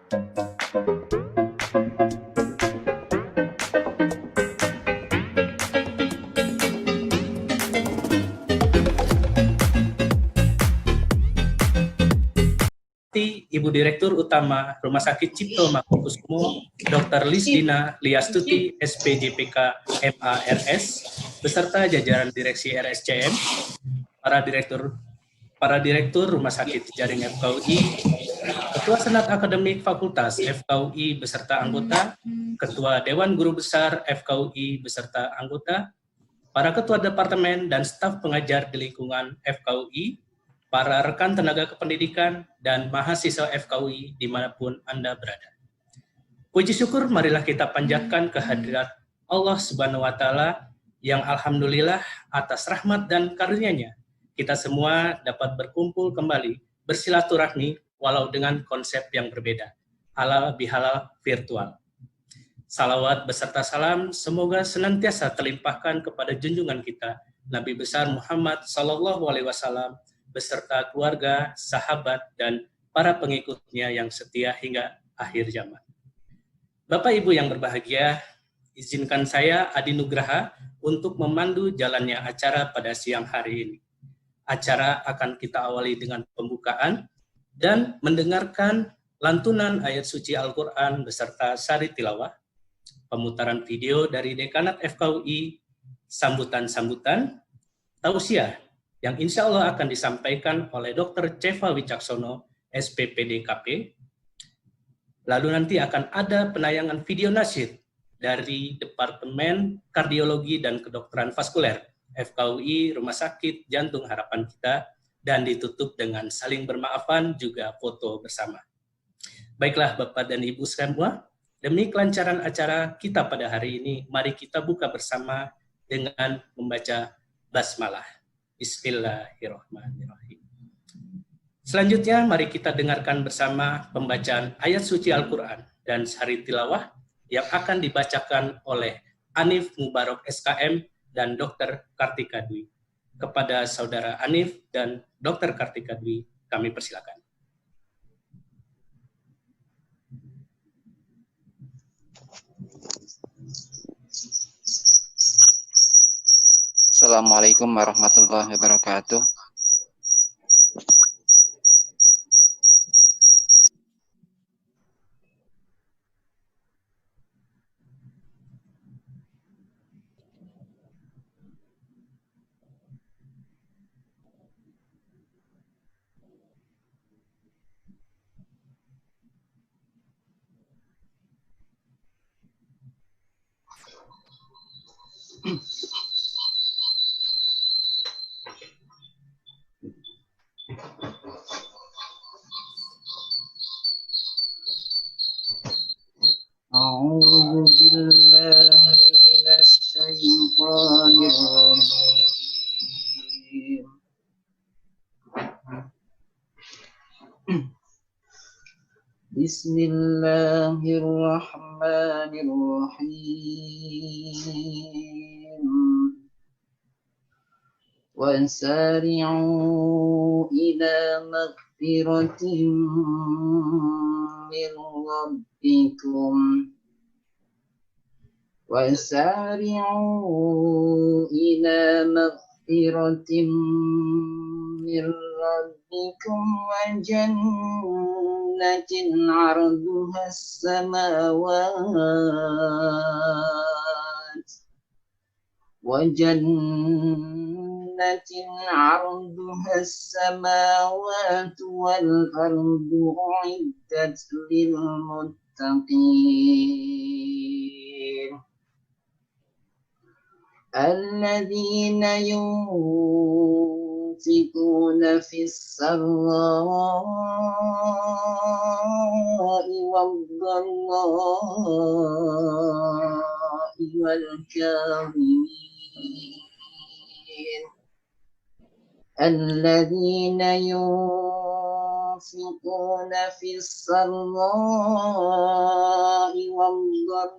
Ibu Direktur Utama Rumah Sakit Cipto Mangunkusumo, Dr. Lisdina Liastuti, SPJPK MARS, beserta jajaran Direksi RSCM, para direktur Rumah Sakit Jaring FKUI, Ketua Senat Akademik Fakultas FKUI beserta anggota, Ketua Dewan Guru Besar FKUI beserta anggota, para Ketua Departemen dan staf pengajar di lingkungan FKUI, para rekan tenaga kependidikan, dan mahasiswa FKUI dimanapun Anda berada. Puji syukur marilah kita panjatkan kehadirat Allah Subhanahu wa Ta'ala yang alhamdulillah atas rahmat dan karunia-Nya kita semua dapat berkumpul kembali bersilaturahmi walau dengan konsep yang berbeda, halal bihalal virtual. Salawat beserta salam semoga senantiasa terlimpahkan kepada junjungan kita Nabi besar Muhammad SAW beserta keluarga, sahabat, dan para pengikutnya yang setia hingga akhir zaman. Bapak Ibu yang berbahagia, izinkan saya Adi Nugraha untuk memandu jalannya acara pada siang hari ini. Acara akan kita awali dengan pembukaan dan mendengarkan lantunan ayat suci Al-Quran beserta sari tilawah, pemutaran video dari Dekanat FKUI, sambutan-sambutan, tausiah, yang insya Allah akan disampaikan oleh Dr. Ceva Wicaksono, SPPDKP. Lalu nanti akan ada penayangan video nasyid dari Departemen Kardiologi dan Kedokteran Vaskuler, FKUI Rumah Sakit Jantung Harapan Kita, dan ditutup dengan saling bermaafan juga foto bersama. Baiklah Bapak dan Ibu semua, demi kelancaran acara kita pada hari ini, mari kita buka bersama dengan membaca basmalah. Bismillahirrahmanirrahim. Selanjutnya, mari kita dengarkan bersama pembacaan ayat suci Al-Quran dan sari tilawah yang akan dibacakan oleh Anif Mubarok SKM dan Dr. Kartika Dwi. Kepada Saudara Anif dan Dr. Kartika Dwi, kami persilakan. Assalamualaikum warahmatullahi wabarakatuh. A'udzu billahi minasy syaithanir rajim. Bismillahirrahmanirrahim. Wasari'u ila maghfiratin min rabbikum وسارعوا إلى مغفرة من ربكم وجنة عرضها السماوات والأرض أعدت للمتقين الذين ينفقون في السراء والضراء والكاظمين الذين ينفقون في السراء والضراء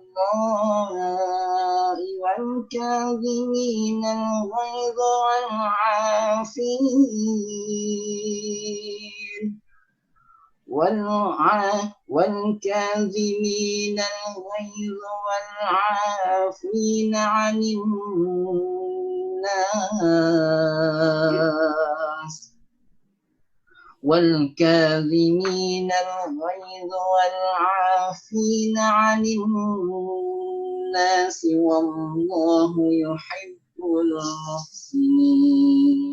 والكاظمين الغيظ والكاظمين الغيظ والعافين عن الناس والعافين عن الناس والله يحب المحسنين.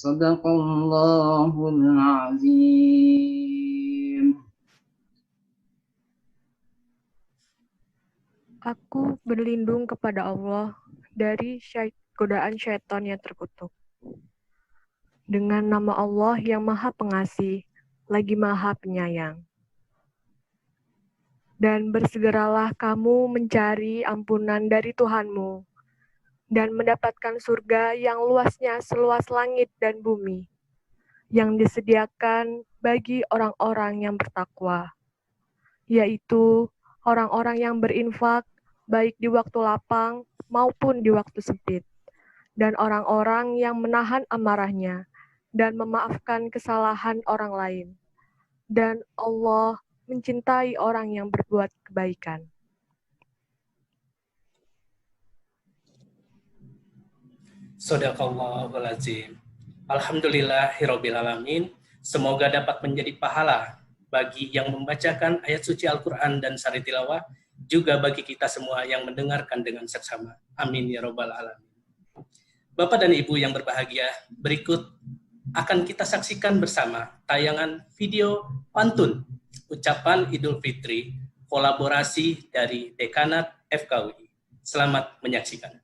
Sadaqallahul azim. Aku berlindung kepada Allah dari godaan syaitan yang terkutuk. Dengan nama Allah yang Maha Pengasih, lagi Maha Penyayang. Dan bersegeralah kamu mencari ampunan dari Tuhanmu, dan mendapatkan surga yang luasnya seluas langit dan bumi, yang disediakan bagi orang-orang yang bertakwa, yaitu orang-orang yang berinfak baik di waktu lapang maupun di waktu sempit, dan orang-orang yang menahan amarahnya dan memaafkan kesalahan orang lain. Dan Allah mencintai orang yang berbuat kebaikan. Shadaqallahul azim. Alhamdulillahirabbil alamin. Semoga dapat menjadi pahala bagi yang membacakan ayat suci Al-Qur'an dan sari tilawah, juga bagi kita semua yang mendengarkan dengan seksama. Amin ya rabbal alamin. Bapak dan Ibu yang berbahagia, berikut akan kita saksikan bersama tayangan video pantun ucapan Idul Fitri kolaborasi dari Dekanat FKUI. Selamat menyaksikan.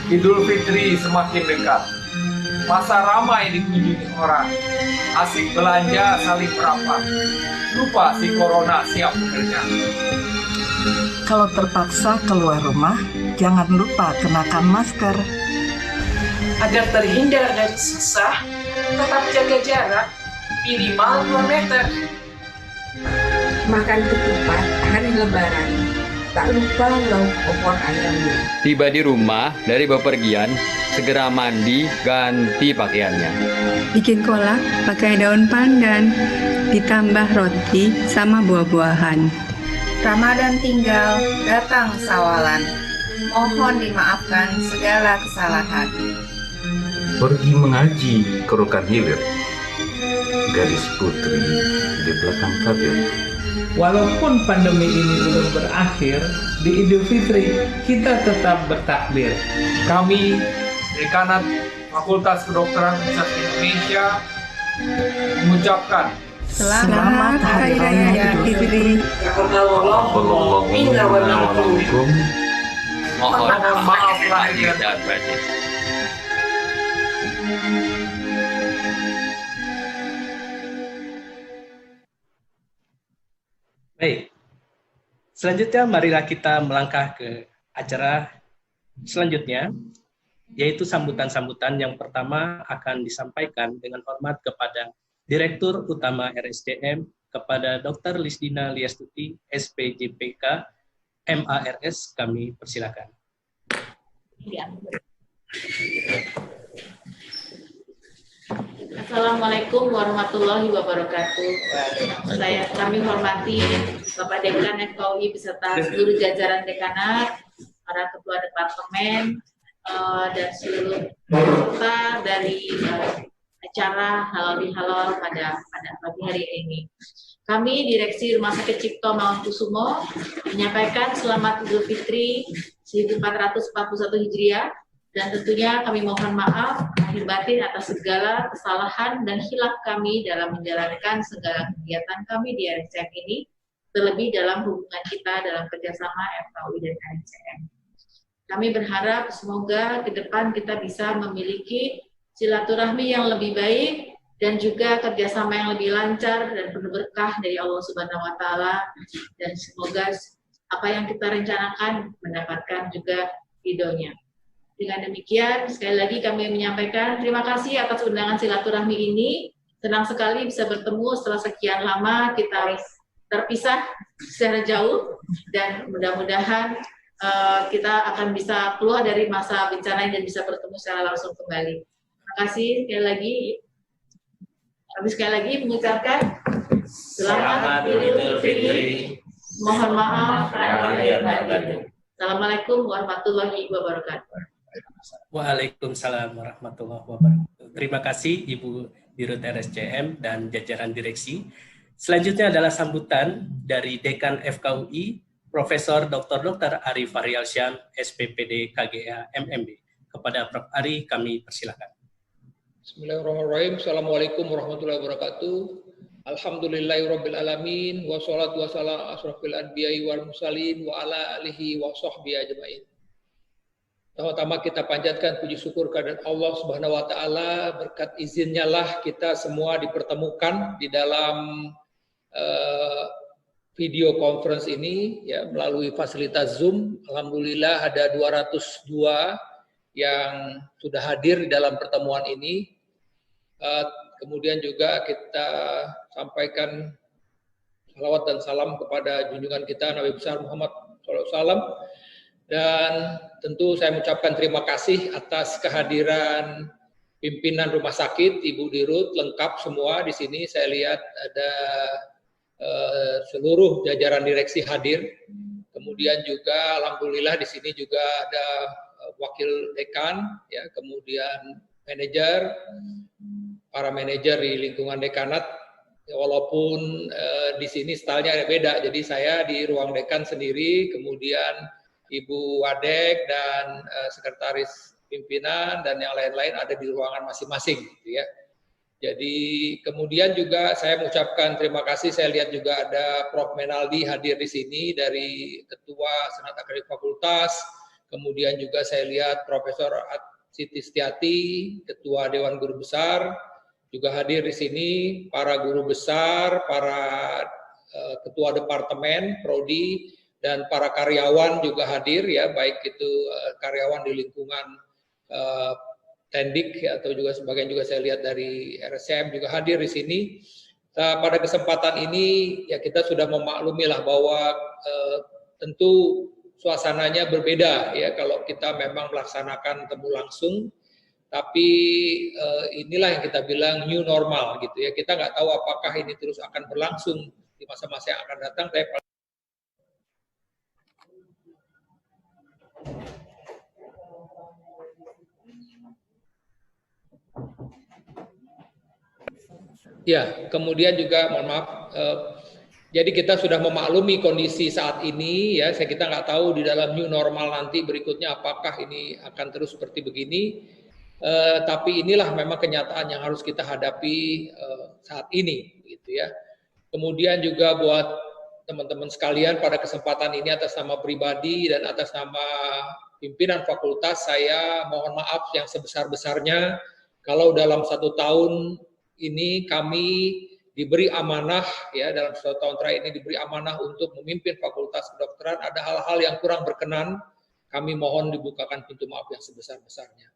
Idul Fitri semakin dekat. Masa ramai dikunjungi orang. Asik belanja, saling merapat. Lupa si corona siap bekerja. Kalau terpaksa keluar rumah, jangan lupa kenakan masker. Agar terhindar dari susah, tetap jaga jarak minimal 2 meter. Makan ketupat hari Lebaran, tak lupa lauk opor ayamnya. Tiba di rumah dari bepergian, segera mandi, ganti pakaiannya. Bikin kolak pakai daun pandan, ditambah roti sama buah-buahan. Ramadan tinggal, datang sawalan. Mohon dimaafkan segala kesalahan. Pergi mengaji ke Rokan Hilir, gadis putri di belakang tabir. Walaupun pandemi ini belum berakhir, di Idul Fitri kita tetap bertakbir. Kami, Dekanat Fakultas Kedokteran Universitas Indonesia, mengucapkan Selamat Hari Raya Idul Fitri. Mohon maaf lahir dan batin. Baik, selanjutnya marilah kita melangkah ke acara selanjutnya, yaitu sambutan-sambutan yang pertama akan disampaikan dengan hormat kepada Direktur Utama RSDM, kepada Dr. Lisdina Liastuti, SPJPK, MARS, kami persilakan. Assalamualaikum warahmatullahi wabarakatuh. Kami hormati Bapak Dekan FKUI beserta seluruh jajaran dekanat, para ketua departemen, dan seluruh peserta dari acara halal bihalal pada pagi hari ini. Kami Direksi Rumah Sakit Cipto Mangunkusumo menyampaikan selamat Idul Fitri 1441 Hijriah. Dan tentunya kami mohon maaf lahir batin atas segala kesalahan dan khilaf kami dalam menjalankan segala kegiatan kami di RSCM ini, terlebih dalam hubungan kita dalam kerjasama FKUI dan RSCM. Kami berharap semoga ke depan kita bisa memiliki silaturahmi yang lebih baik dan juga kerjasama yang lebih lancar dan penuh berkah dari Allah Subhanahu Wa Taala, dan semoga apa yang kita rencanakan mendapatkan juga ridhonya. Dengan demikian, sekali lagi kami menyampaikan terima kasih atas undangan silaturahmi ini. Senang sekali bisa bertemu setelah sekian lama kita terpisah secara jauh, dan mudah-mudahan kita akan bisa keluar dari masa bencana ini dan bisa bertemu secara langsung kembali. Terima kasih sekali lagi. Kami sekali lagi mengucapkan selamat Idul Fitri. Mohon maaf. Assalamualaikum warahmatullahi wabarakatuh. Waalaikumsalam warahmatullahi wabarakatuh. Terima kasih Ibu Dirut RSCM dan jajaran direksi. Selanjutnya adalah sambutan dari Dekan FKUI, Profesor Dr. Arif Faryalsyam, SPPD KGA MMB. Kepada Prof. Ari kami persilakan. Bismillahirrahmanirrahim. Assalamualaikum warahmatullahi wabarakatuh. Alhamdulillahirabbil alamin wassalatu wassalamu asrofil anbiya'i wal mursalin wa ala alihi wa sahbihi ajmain. Pertama-tama kita panjatkan puji syukur kehadirat Allah Subhanahu wa taala, berkat izinnya lah kita semua dipertemukan di dalam video conference ini ya, melalui fasilitas Zoom. Alhamdulillah ada 202 yang sudah hadir di dalam pertemuan ini. Kemudian juga kita sampaikan salawat dan salam kepada junjungan kita Nabi besar Muhammad SAW. Dan tentu saya mengucapkan terima kasih atas kehadiran pimpinan rumah sakit, Ibu Dirut, lengkap semua di sini. Saya lihat ada seluruh jajaran direksi hadir. Kemudian juga alhamdulillah di sini juga ada wakil dekan, ya, kemudian manajer, para manajer di lingkungan dekanat, ya, walaupun di sini stylenya beda, jadi saya di ruang dekan sendiri, kemudian Ibu Wadek dan sekretaris pimpinan dan yang lain-lain ada di ruangan masing-masing, gitu ya. Jadi kemudian juga saya mengucapkan terima kasih, saya lihat juga ada Prof. Menaldi hadir di sini dari Ketua Senat Akademik Fakultas, kemudian juga saya lihat Profesor Siti Setiati, Ketua Dewan Guru Besar, juga hadir di sini para guru besar, para ketua departemen, prodi, dan para karyawan juga hadir ya, baik itu karyawan di lingkungan Tendik atau juga sebagian juga saya lihat dari RSCM juga hadir di sini. Pada kesempatan ini ya kita sudah memaklumi lah bahwa tentu suasananya berbeda ya kalau kita memang melaksanakan temu langsung. Tapi inilah yang kita bilang new normal gitu ya. Kita nggak tahu apakah ini terus akan berlangsung di masa-masa yang akan datang. Ya, kemudian juga mohon maaf. Jadi kita sudah memaklumi kondisi saat ini ya. Kita nggak tahu di dalam new normal nanti berikutnya apakah ini akan terus seperti begini. Tapi inilah memang kenyataan yang harus kita hadapi saat ini, gitu ya. Kemudian juga buat teman-teman sekalian pada kesempatan ini atas nama pribadi dan atas nama pimpinan fakultas saya mohon maaf yang sebesar-besarnya kalau dalam 1 tahun ini kami diberi amanah ya dalam 1 tahun terakhir ini diberi amanah untuk memimpin fakultas kedokteran, ada hal-hal yang kurang berkenan, kami mohon dibukakan pintu maaf yang sebesar-besarnya.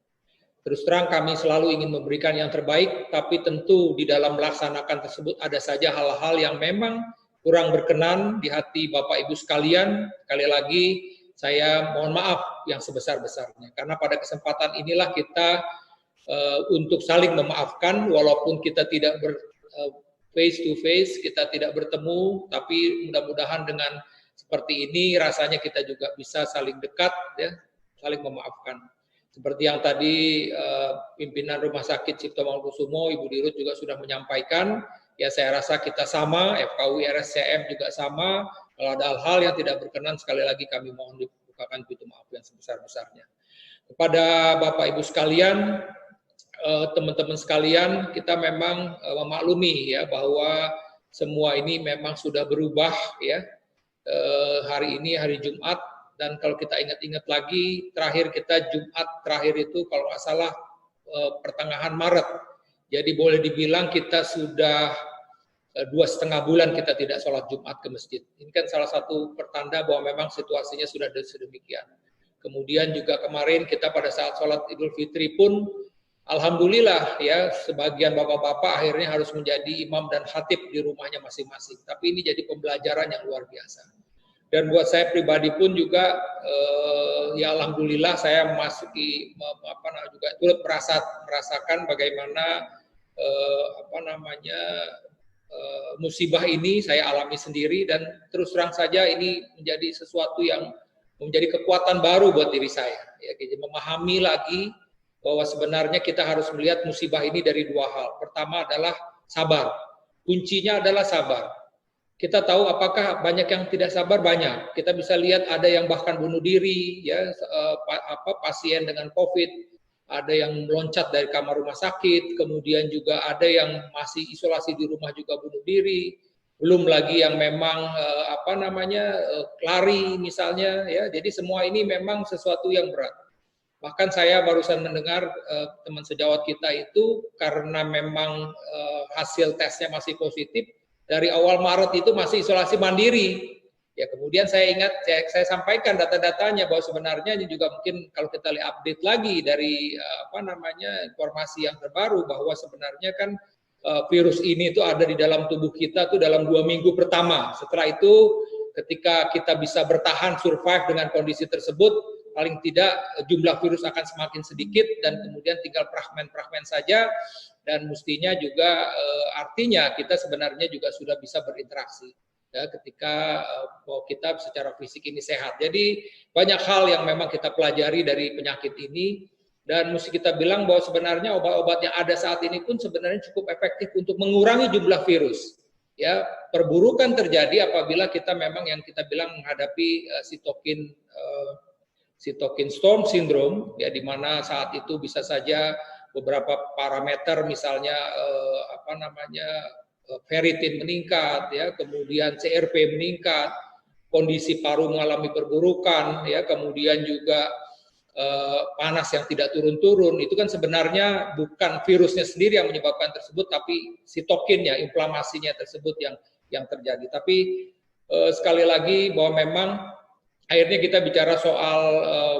Terus terang kami selalu ingin memberikan yang terbaik, tapi tentu di dalam melaksanakan tersebut ada saja hal-hal yang memang kurang berkenan di hati Bapak Ibu sekalian. Sekali lagi saya mohon maaf yang sebesar-besarnya, karena pada kesempatan inilah kita untuk saling memaafkan, walaupun kita tidak face to face, kita tidak bertemu, tapi mudah-mudahan dengan seperti ini rasanya kita juga bisa saling dekat, ya, saling memaafkan. Seperti yang tadi pimpinan Rumah Sakit Cipto Mangunkusumo, Ibu Dirut juga sudah menyampaikan, ya saya rasa kita sama, FKUI RSCM juga sama, kalau ada hal-hal yang tidak berkenan, sekali lagi kami mohon dibukakan pintu maaf yang sebesar-besarnya. Kepada Bapak Ibu sekalian, teman-teman sekalian, kita memang memaklumi ya bahwa semua ini memang sudah berubah ya. Hari ini hari Jumat, dan kalau kita ingat-ingat lagi terakhir kita Jumat terakhir itu kalau nggak salah pertengahan Maret. Jadi boleh dibilang kita sudah 2,5 bulan kita tidak sholat Jumat ke masjid. Ini kan salah satu pertanda bahwa memang situasinya sudah sedemikian. Kemudian juga kemarin kita pada saat sholat Idul Fitri pun Alhamdulillah ya, sebagian bapak-bapak akhirnya harus menjadi imam dan khatib di rumahnya masing-masing. Tapi ini jadi pembelajaran yang luar biasa. Dan buat saya pribadi pun juga ya alhamdulillah saya memasuki juga turut merasakan bagaimana musibah ini saya alami sendiri, dan terus terang saja ini menjadi sesuatu yang menjadi kekuatan baru buat diri saya. Ya, jadi memahami lagi bahwa sebenarnya kita harus melihat musibah ini dari dua hal. Pertama adalah sabar. Kuncinya adalah sabar. Kita tahu apakah banyak yang tidak sabar, banyak. Kita bisa lihat ada yang bahkan bunuh diri, ya, pasien dengan COVID, ada yang meloncat dari kamar rumah sakit, kemudian juga ada yang masih isolasi di rumah juga bunuh diri, belum lagi yang memang lari misalnya, ya. Jadi semua ini memang sesuatu yang berat. Bahkan saya barusan mendengar teman sejawat kita itu karena memang hasil tesnya masih positif, dari awal Maret itu masih isolasi mandiri. Ya, kemudian saya ingat, saya sampaikan data-datanya bahwa sebenarnya ini juga mungkin kalau kita lihat update lagi dari informasi yang terbaru, bahwa sebenarnya kan virus ini itu ada di dalam tubuh kita tuh dalam 2 minggu pertama. Setelah itu ketika kita bisa bertahan survive dengan kondisi tersebut, paling tidak jumlah virus akan semakin sedikit dan kemudian tinggal fragmen-fragmen saja. Dan mestinya juga artinya kita sebenarnya juga sudah bisa berinteraksi ya, ketika kita secara fisik ini sehat. Jadi banyak hal yang memang kita pelajari dari penyakit ini, dan mesti kita bilang bahwa sebenarnya obat-obat yang ada saat ini pun sebenarnya cukup efektif untuk mengurangi jumlah virus. Ya, perburukan terjadi apabila kita memang yang kita bilang menghadapi cytokine storm syndrome, ya, di mana saat itu bisa saja beberapa parameter misalnya ferritin meningkat, ya, kemudian CRP meningkat, kondisi paru mengalami perburukan, ya, kemudian juga panas yang tidak turun-turun. Itu kan sebenarnya bukan virusnya sendiri yang menyebabkan tersebut, tapi sitokinnya, inflamasinya tersebut yang terjadi. Tapi sekali lagi bahwa memang akhirnya kita bicara soal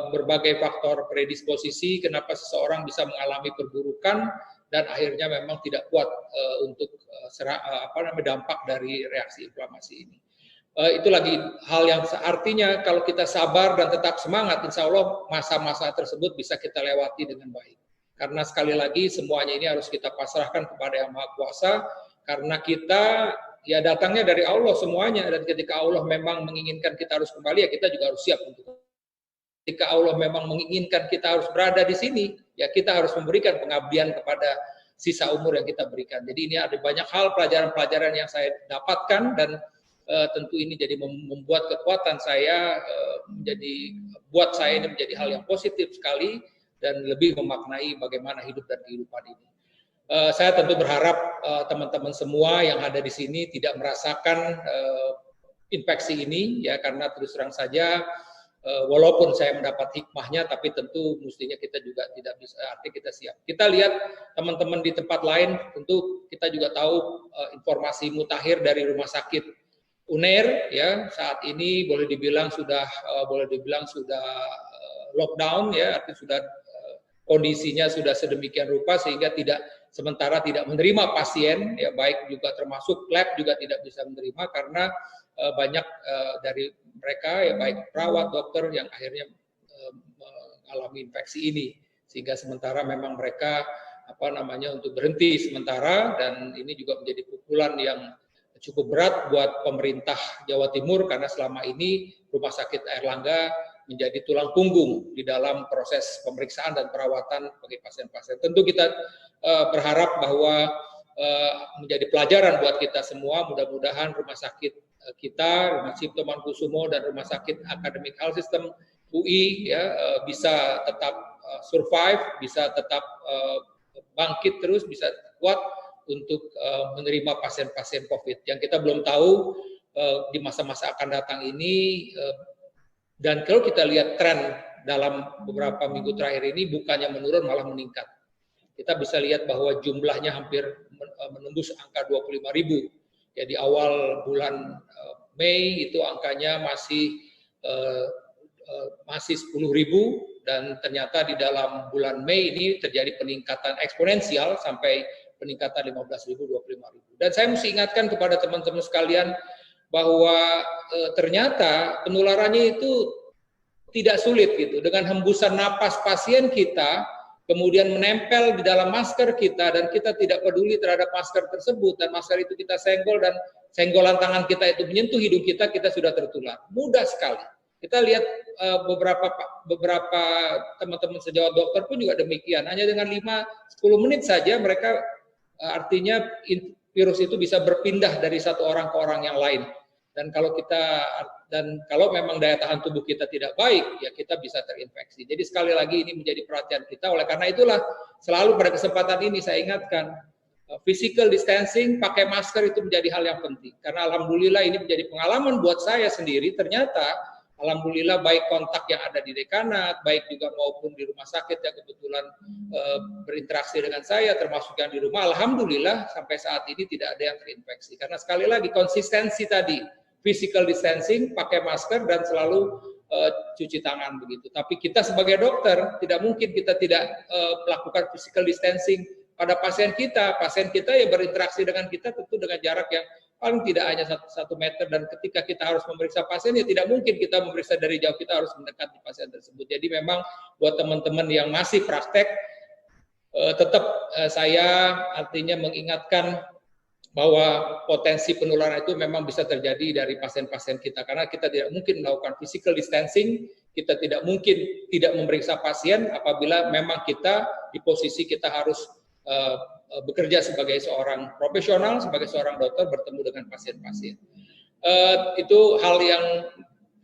berbagai faktor predisposisi kenapa seseorang bisa mengalami perburukan dan akhirnya memang tidak kuat untuk dampak dari reaksi inflamasi ini. Itu lagi hal yang artinya kalau kita sabar dan tetap semangat, insya Allah masa-masa tersebut bisa kita lewati dengan baik. Karena sekali lagi semuanya ini harus kita pasrahkan kepada Yang Maha Kuasa, karena kita ya datangnya dari Allah semuanya, dan ketika Allah memang menginginkan kita harus kembali, ya kita juga harus siap untuk. Ketika Allah memang menginginkan kita harus berada di sini, ya kita harus memberikan pengabdian kepada sisa umur yang kita berikan. Jadi ini ada banyak hal pelajaran-pelajaran yang saya dapatkan, dan tentu ini jadi membuat kekuatan saya buat saya ini menjadi hal yang positif sekali dan lebih memaknai bagaimana hidup dan kehidupan ini. Saya tentu berharap teman-teman semua yang ada di sini tidak merasakan infeksi ini, ya, karena terus terang saja walaupun saya mendapat hikmahnya, tapi tentu mestinya kita juga tidak bisa, artinya kita siap. Kita lihat teman-teman di tempat lain, tentu kita juga tahu informasi mutakhir dari rumah sakit UNER, ya, saat ini boleh dibilang sudah lockdown, ya, artinya sudah kondisinya sudah sedemikian rupa sehingga sementara tidak menerima pasien, ya, baik juga termasuk lab juga tidak bisa menerima karena banyak dari mereka, ya, baik perawat, dokter yang akhirnya mengalami infeksi ini, sehingga sementara memang mereka untuk berhenti sementara, dan ini juga menjadi pukulan yang cukup berat buat pemerintah Jawa Timur karena selama ini Rumah Sakit Airlangga menjadi tulang punggung di dalam proses pemeriksaan dan perawatan bagi pasien-pasien. Tentu kita berharap bahwa menjadi pelajaran buat kita semua, mudah-mudahan rumah sakit kita, Rumah Cipto Mangunkusumo dan Rumah Sakit Academic Health System UI, ya, bisa tetap survive, bisa tetap bangkit terus, bisa kuat untuk menerima pasien-pasien COVID. Yang kita belum tahu di masa-masa akan datang ini, dan kalau kita lihat tren dalam beberapa minggu terakhir ini bukannya menurun malah meningkat. Kita bisa lihat bahwa jumlahnya hampir menembus angka 25.000. Ya, di awal bulan Mei itu angkanya masih 10.000, dan ternyata di dalam bulan Mei ini terjadi peningkatan eksponensial sampai peningkatan 15.000, 25.000. Dan saya mesti ingatkan kepada teman-teman sekalian bahwa ternyata penularannya itu tidak sulit gitu. Dengan hembusan napas pasien kita, kemudian menempel di dalam masker kita, dan kita tidak peduli terhadap masker tersebut, dan masker itu kita senggol, dan senggolan tangan kita itu menyentuh hidung kita, kita sudah tertular. Mudah sekali. Kita lihat beberapa teman-teman sejawat dokter pun juga demikian. Hanya dengan 5-10 menit saja mereka artinya virus itu bisa berpindah dari satu orang ke orang yang lain. Dan kalau memang daya tahan tubuh kita tidak baik, ya kita bisa terinfeksi. Jadi sekali lagi ini menjadi perhatian kita. Oleh karena itulah selalu pada kesempatan ini saya ingatkan, physical distancing, pakai masker itu menjadi hal yang penting. Karena alhamdulillah ini menjadi pengalaman buat saya sendiri. Ternyata alhamdulillah baik kontak yang ada di dekanat, baik juga maupun di rumah sakit yang kebetulan berinteraksi dengan saya, termasuk yang di rumah, alhamdulillah sampai saat ini tidak ada yang terinfeksi. Karena sekali lagi konsistensi tadi, physical distancing, pakai masker, dan selalu cuci tangan begitu. Tapi kita sebagai dokter tidak mungkin kita tidak melakukan physical distancing pada pasien kita. Pasien kita ya berinteraksi dengan kita tentu dengan jarak yang paling tidak hanya 1 meter, dan ketika kita harus memeriksa pasien ya tidak mungkin kita memeriksa dari jauh, kita harus mendekati pasien tersebut. Jadi memang buat teman-teman yang masih praktek, tetap saya artinya mengingatkan bahwa potensi penularan itu memang bisa terjadi dari pasien-pasien kita, karena kita tidak mungkin melakukan physical distancing, kita tidak mungkin tidak memeriksa pasien apabila memang kita di posisi kita harus bekerja sebagai seorang profesional, sebagai seorang dokter bertemu dengan pasien-pasien. Itu hal yang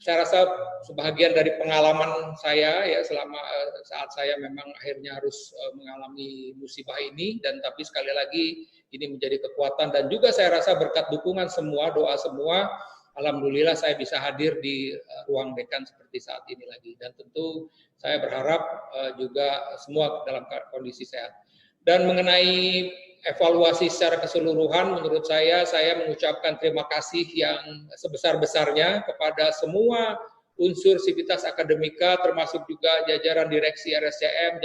saya rasa sebahagian dari pengalaman saya ya selama saat saya memang akhirnya harus mengalami musibah ini, dan tapi sekali lagi ini menjadi kekuatan, dan juga saya rasa berkat dukungan semua, doa semua, alhamdulillah saya bisa hadir di ruang dekan seperti saat ini lagi, dan tentu saya berharap juga semua dalam kondisi sehat. Dan mengenai evaluasi secara keseluruhan, menurut saya mengucapkan terima kasih yang sebesar-besarnya kepada semua unsur sivitas akademika, termasuk juga jajaran direksi RSCM,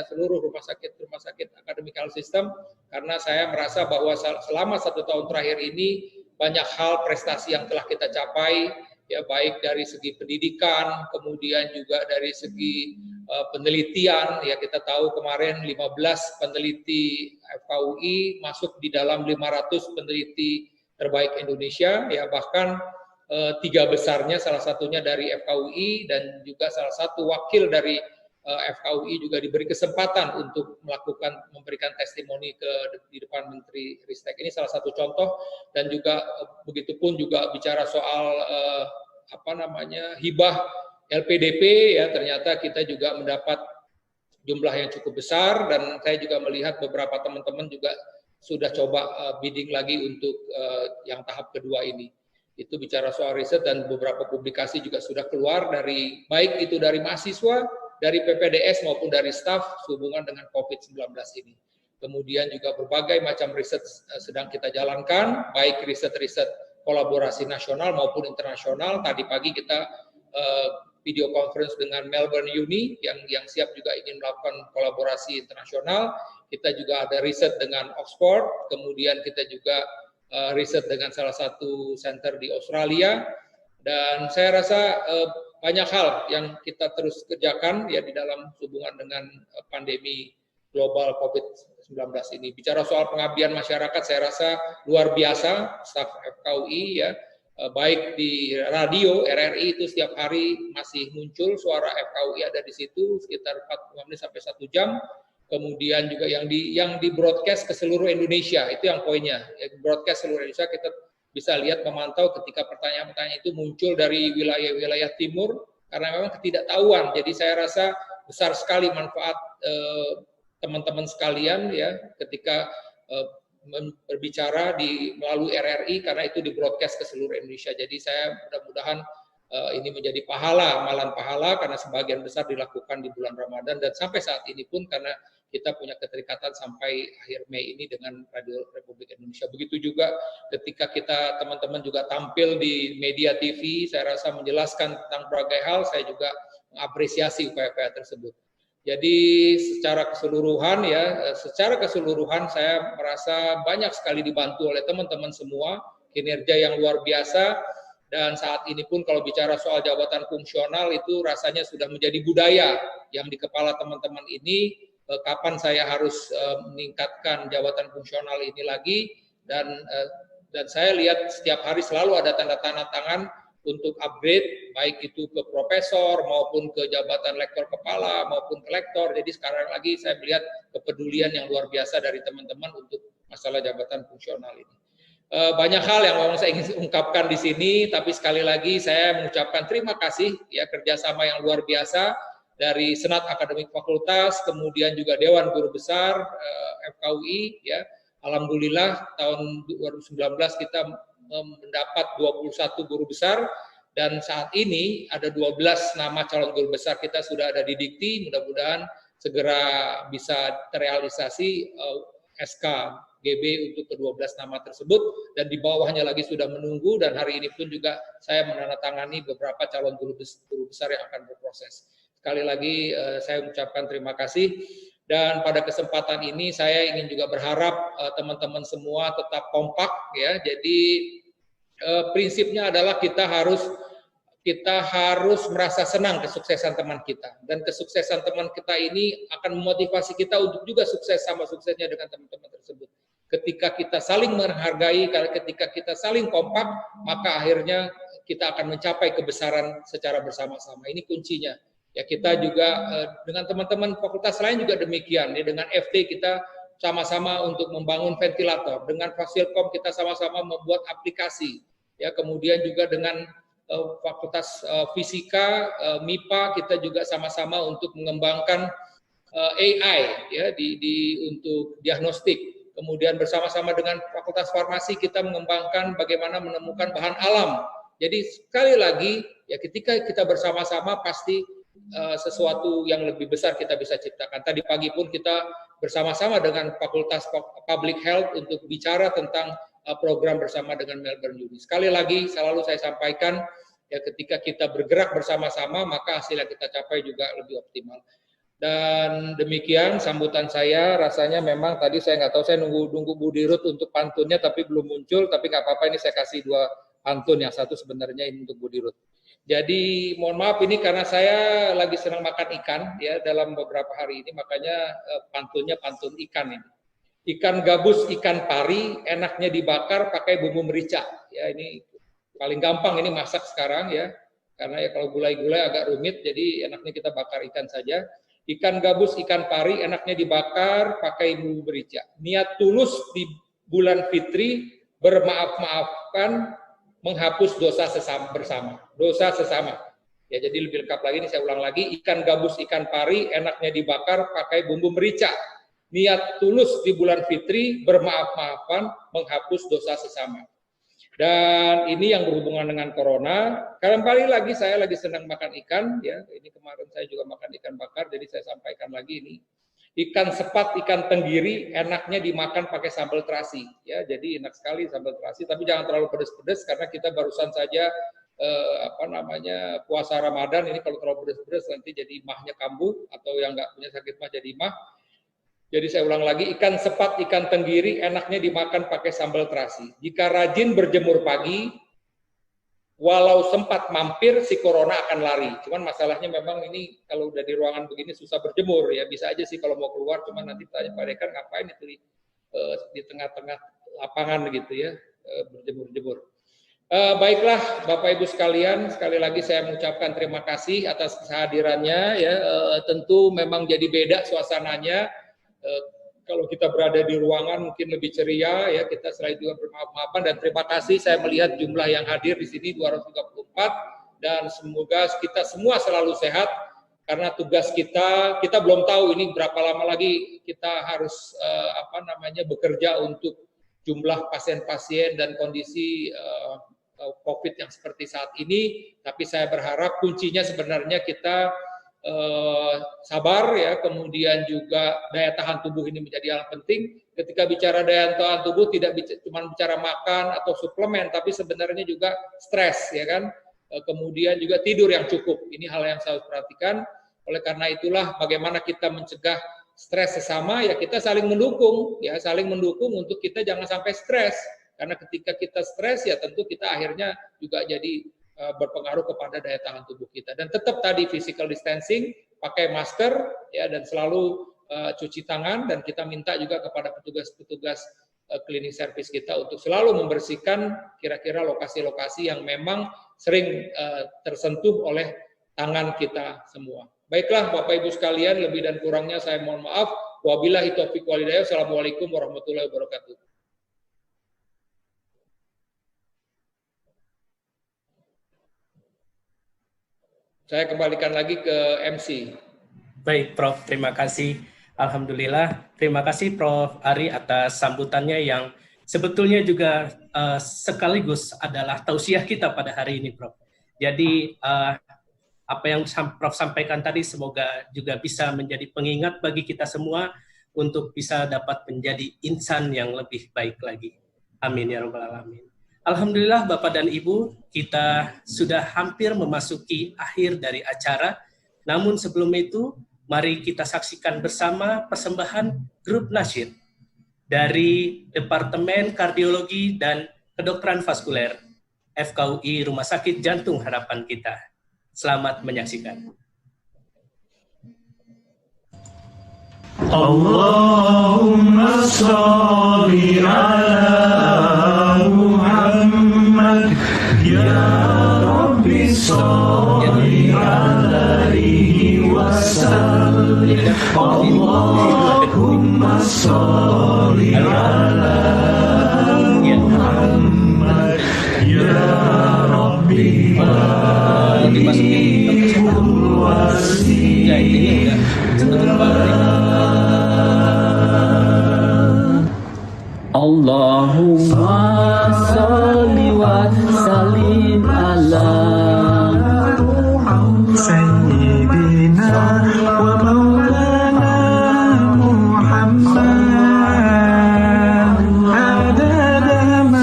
seluruh rumah sakit akademikal sistem, karena saya merasa bahwa selama 1 tahun terakhir ini banyak hal prestasi yang telah kita capai, ya baik dari segi pendidikan, kemudian juga dari segi penelitian. Ya kita tahu kemarin 15 peneliti FKUI masuk di dalam 500 peneliti terbaik Indonesia, ya bahkan 3 besarnya salah satunya dari FKUI, dan juga salah satu wakil dari FKUI juga diberi kesempatan untuk memberikan testimoni di depan Menteri Ristek. Ini salah satu contoh, dan juga begitupun juga bicara soal hibah LPDP, ya ternyata kita juga mendapat jumlah yang cukup besar, dan saya juga melihat beberapa teman-teman juga sudah coba bidding lagi untuk yang tahap kedua ini. Itu bicara soal riset, dan beberapa publikasi juga sudah keluar dari baik itu dari mahasiswa, dari PPDS maupun dari staf sehubungan dengan COVID-19 ini. Kemudian juga berbagai macam riset sedang kita jalankan, baik riset-riset kolaborasi nasional maupun internasional. Tadi pagi kita video conference dengan Melbourne Uni yang siap juga ingin melakukan kolaborasi internasional. Kita juga ada riset dengan Oxford, kemudian kita juga riset dengan salah satu center di Australia, dan saya rasa banyak hal yang kita terus kerjakan ya di dalam hubungan dengan pandemi global COVID-19 ini. Bicara soal pengabdian masyarakat, saya rasa luar biasa staf FKUI ya. Baik di radio RRI itu setiap hari masih muncul suara FKUI ada di situ sekitar 45 menit sampai 1 jam. Kemudian juga yang di broadcast ke seluruh Indonesia, itu yang poinnya. Yang broadcast seluruh Indonesia, kita bisa lihat memantau ketika pertanyaan-pertanyaan itu muncul dari wilayah-wilayah timur karena memang ketidaktahuan. Jadi saya rasa besar sekali manfaat teman-teman sekalian ya ketika berbicara melalui RRI, karena itu di broadcast ke seluruh Indonesia. Jadi saya mudah-mudahan ini menjadi amalan pahala karena sebagian besar dilakukan di bulan Ramadan, dan sampai saat ini pun karena kita punya keterikatan sampai akhir Mei ini dengan Radio Republik Indonesia. Begitu juga ketika kita teman-teman juga tampil di media TV, saya rasa menjelaskan tentang berbagai hal, saya juga mengapresiasi upaya-upaya tersebut. Jadi secara keseluruhan saya merasa banyak sekali dibantu oleh teman-teman semua, kinerja yang luar biasa, dan saat ini pun kalau bicara soal jabatan fungsional itu rasanya sudah menjadi budaya yang di kepala teman-teman ini, kapan saya harus meningkatkan jabatan fungsional ini lagi, dan saya lihat setiap hari selalu ada tanda tangan untuk upgrade, baik itu ke profesor maupun ke jabatan lektor kepala maupun ke lektor. Jadi sekarang lagi saya melihat kepedulian yang luar biasa dari teman-teman untuk masalah jabatan fungsional ini. Banyak hal yang memang saya ingin ungkapkan di sini, tapi sekali lagi saya mengucapkan terima kasih ya kerjasama yang luar biasa dari Senat Akademik Fakultas, kemudian juga Dewan Guru Besar FKUI ya. Alhamdulillah tahun 2019 kita mendapat 21 guru besar, dan saat ini ada 12 nama calon guru besar kita sudah ada di Dikti. Mudah-mudahan segera bisa terrealisasi SK GB untuk ke-12 nama tersebut, dan di bawahnya lagi sudah menunggu, dan hari ini pun juga saya menandatangani beberapa calon guru besar yang akan berproses. Sekali lagi saya mengucapkan terima kasih, dan pada kesempatan ini saya ingin juga berharap teman-teman semua tetap kompak ya. Jadi prinsipnya adalah kita harus merasa senang kesuksesan teman kita, dan kesuksesan teman kita ini akan memotivasi kita untuk juga sukses sama suksesnya dengan teman-teman tersebut. Ketika kita saling menghargai, ketika kita saling kompak, maka akhirnya kita akan mencapai kebesaran secara bersama-sama. Ini kuncinya. Ya, kita juga dengan teman-teman fakultas lain juga demikian. Ya, dengan FT kita sama-sama untuk membangun ventilator. Dengan Fasilkom kita sama-sama membuat aplikasi. Ya, kemudian juga dengan Fakultas Fisika, MIPA kita juga sama-sama untuk mengembangkan AI ya untuk diagnostik. Kemudian bersama-sama dengan Fakultas Farmasi kita mengembangkan bagaimana menemukan bahan alam. Jadi sekali lagi ya ketika kita bersama-sama pasti sesuatu yang lebih besar kita bisa ciptakan. Tadi pagi pun kita bersama-sama dengan Fakultas Public Health untuk bicara tentang program bersama dengan Melbourne Uni. Sekali lagi selalu saya sampaikan ya ketika kita bergerak bersama-sama maka hasil yang kita capai juga lebih optimal. Dan demikian sambutan saya, rasanya memang tadi saya nggak tahu, saya nunggu Bu Dirut untuk pantunnya tapi belum muncul, tapi nggak apa-apa, ini saya kasih 2 pantun, yang satu sebenarnya ini untuk Bu Dirut. Jadi mohon maaf ini karena saya lagi senang makan ikan ya dalam beberapa hari ini, makanya pantunnya pantun ikan ini. Ikan gabus, ikan pari, enaknya dibakar pakai bumbu merica. Ya ini paling gampang ini masak sekarang ya, karena ya kalau gulai-gulai agak rumit, jadi enaknya kita bakar ikan saja. Ikan gabus, ikan pari, enaknya dibakar pakai bumbu merica. Niat tulus di bulan fitri, bermaaf-maafkan, menghapus dosa bersama. Dosa sesama. Ya, jadi lebih lengkap lagi, ini saya ulang lagi. Ikan gabus, ikan pari, enaknya dibakar pakai bumbu merica. Niat tulus di bulan fitri, bermaaf-maafan, menghapus dosa sesama. Dan ini yang berhubungan dengan corona. Kembali lagi saya lagi senang makan ikan. Ya, ini kemarin saya juga makan ikan bakar, jadi saya sampaikan lagi ini. Ikan sepat, ikan tenggiri, enaknya dimakan pakai sambal terasi. Ya, jadi enak sekali sambal terasi, tapi jangan terlalu pedas-pedas karena kita barusan saja puasa Ramadan. Ini kalau terlalu pedas-pedas nanti jadi mahnya kambuh, atau yang nggak punya sakit mah jadi mah. Jadi saya ulang lagi, ikan sepat, ikan tenggiri, enaknya dimakan pakai sambal terasi. Jika rajin berjemur pagi, walau sempat mampir, si corona akan lari. Cuman masalahnya memang ini kalau udah di ruangan begini susah berjemur ya. Bisa aja sih kalau mau keluar, cuman nanti tanya Pak Dekan ngapain itu di tengah-tengah lapangan gitu ya, berjemur-jemur. Baiklah Bapak Ibu sekalian, sekali lagi saya mengucapkan terima kasih atas kehadirannya ya. Tentu memang jadi beda suasananya. Kalau kita berada di ruangan mungkin lebih ceria ya, kita selalu juga bermaaf-maafan, dan terima kasih saya melihat jumlah yang hadir di sini 234, dan semoga kita semua selalu sehat karena tugas kita belum tahu ini berapa lama lagi kita harus bekerja untuk jumlah pasien-pasien dan kondisi COVID yang seperti saat ini, tapi saya berharap kuncinya sebenarnya kita sabar ya, kemudian juga daya tahan tubuh ini menjadi hal penting. Ketika bicara daya tahan tubuh tidak cuma bicara makan atau suplemen, tapi sebenarnya juga stres ya kan. kemudian juga tidur yang cukup. Ini hal yang saya perhatikan. Oleh karena itulah bagaimana kita mencegah stres sesama, ya kita saling mendukung, ya saling mendukung untuk kita jangan sampai stres. Karena ketika kita stres, ya tentu kita akhirnya juga jadi berpengaruh kepada daya tahan tubuh kita. Dan tetap tadi physical distancing, pakai masker, ya, dan selalu cuci tangan, dan kita minta juga kepada petugas-petugas cleaning service kita untuk selalu membersihkan kira-kira lokasi-lokasi yang memang sering tersentuh oleh tangan kita semua. Baiklah Bapak Ibu sekalian, lebih dan kurangnya saya mohon maaf. Wabillahi taufiq wal hidayah. Assalamualaikum warahmatullahi wabarakatuh. Saya kembalikan lagi ke MC. Baik Prof, terima kasih. Alhamdulillah, terima kasih Prof. Ari atas sambutannya yang sebetulnya juga sekaligus adalah tausiah kita pada hari ini, Prof. Jadi apa yang Prof sampaikan tadi semoga juga bisa menjadi pengingat bagi kita semua untuk bisa dapat menjadi insan yang lebih baik lagi. Amin ya rabbal alamin. Alhamdulillah Bapak dan Ibu, kita sudah hampir memasuki akhir dari acara. Namun sebelum itu, mari kita saksikan bersama persembahan grup nasyid dari Departemen Kardiologi dan Kedokteran Vaskuler FKUI Rumah Sakit Jantung Harapan Kita. Selamat menyaksikan. Allahumma sholli ala Muhammad ya Rabbi sholli alaihi wasallim. Allahumma sholli ala Muhammad ya Rabbi Allahumma sholli wa sallim ala Sayyidina wa maulana Muhammad adada ma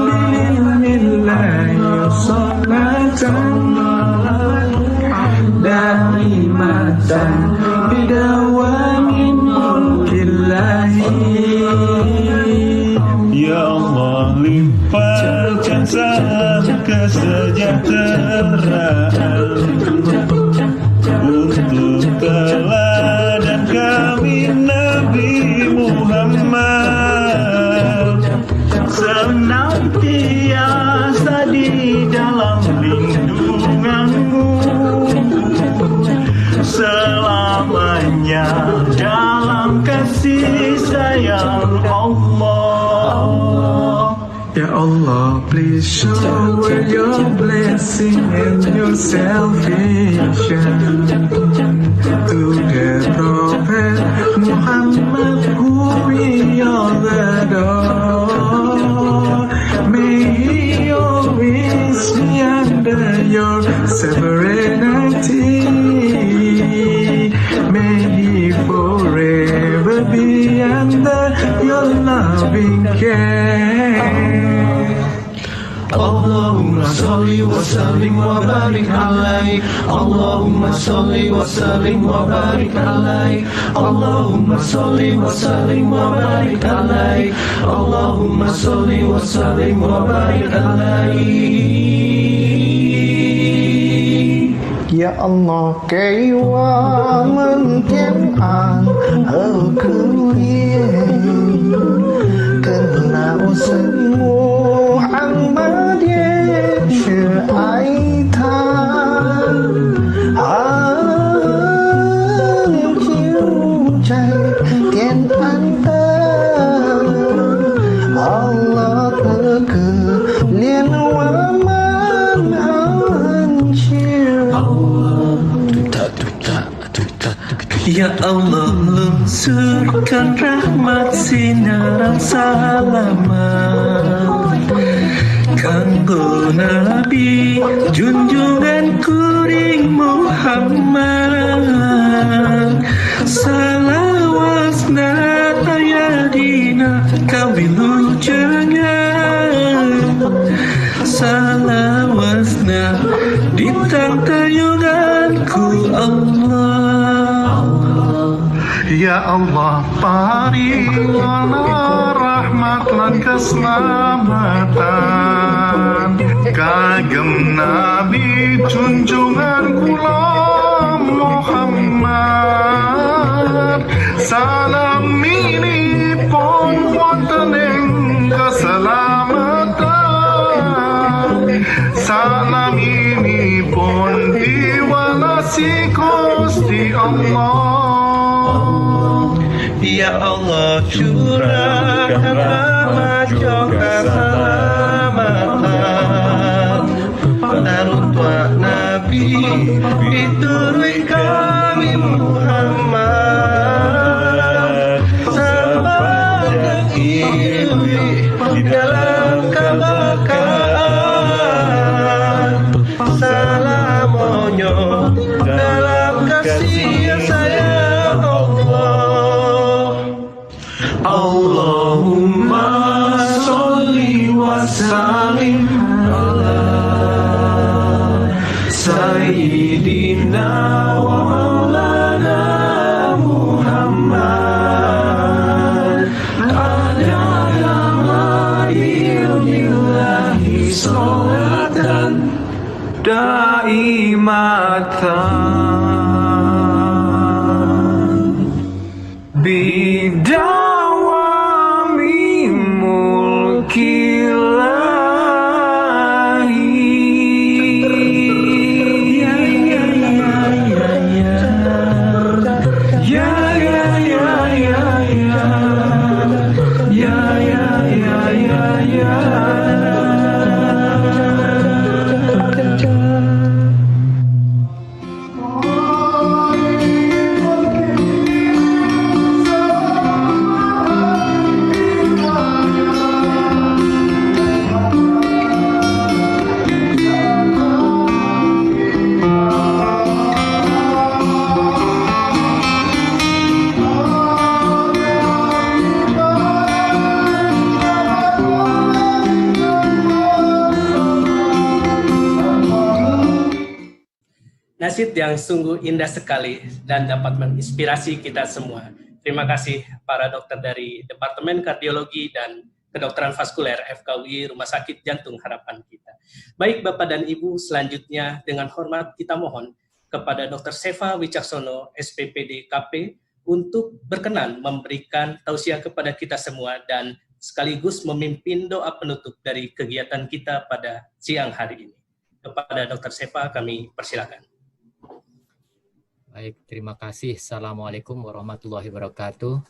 bi'ilmillahi salatan daimatan bidawamin mulkillahi. Ya Allah, limpahkan kesejahteraan untuk teladan kami Nabi Muhammad, senantiasa di dalam lindunganmu, selamanya dalam kasih sayang Allah. Ya Allah, please shower your blessing and your salvation to the Prophet Muhammad, who we all adore. May he always be under your sovereignty. May he forever be under your loving care. Allahumma salli wa sallim wa barik alaik. Allahumma salli wa sallim wa barik alaik. Allahumma salli wa sallim wa barik alaik. Allahumma salli wa sallim wa barik alaik. Ya Allah, cây hoa mơn kém hàng ở cương yên cần nào sân Muhammad chưa ai than hàng chiếu chạy tiền an tâm Allah thơ cử liên hoa man an chiều. Ya Allah, luncurkan rahmat sinar salamat kanggo Nabi junjungan kuring Muhammad, salawasna ayadina kawilujengan salawasna ditantayunganku Allah. Ya Allah, paringono rahmat lan keselamatan kagem Nabi junjungan kula Muhammad. Salaminipun wonten ing keselamatan, salaminipun diwelasi Gusti Allah. Ya Allah, curahkan rahmat jokan keselamatan Darutwa Nabi diturui kami Muhammad sebagai iwi di dalam kebakaan. Salamonyo dalam kasih sayang Allah. Allahumma sholli wa sallim ala Sayyidina wa maulana Muhammad adana ilmillahi sholatan daimatan bidawami mulkillahi. Nasid yang sungguh indah sekali dan dapat menginspirasi kita semua. Terima kasih para dokter dari Departemen Kardiologi dan Kedokteran Vaskuler FKUI Rumah Sakit Jantung Harapan kita. Baik Bapak dan Ibu, selanjutnya dengan hormat kita mohon kepada Dr. Seva Wicaksono, SPPD KP, untuk berkenan memberikan tausiah kepada kita semua dan sekaligus memimpin doa penutup dari kegiatan kita pada siang hari ini. Kepada Dr. Seva kami persilakan. Baik, terima kasih. Assalamualaikum warahmatullahi wabarakatuh.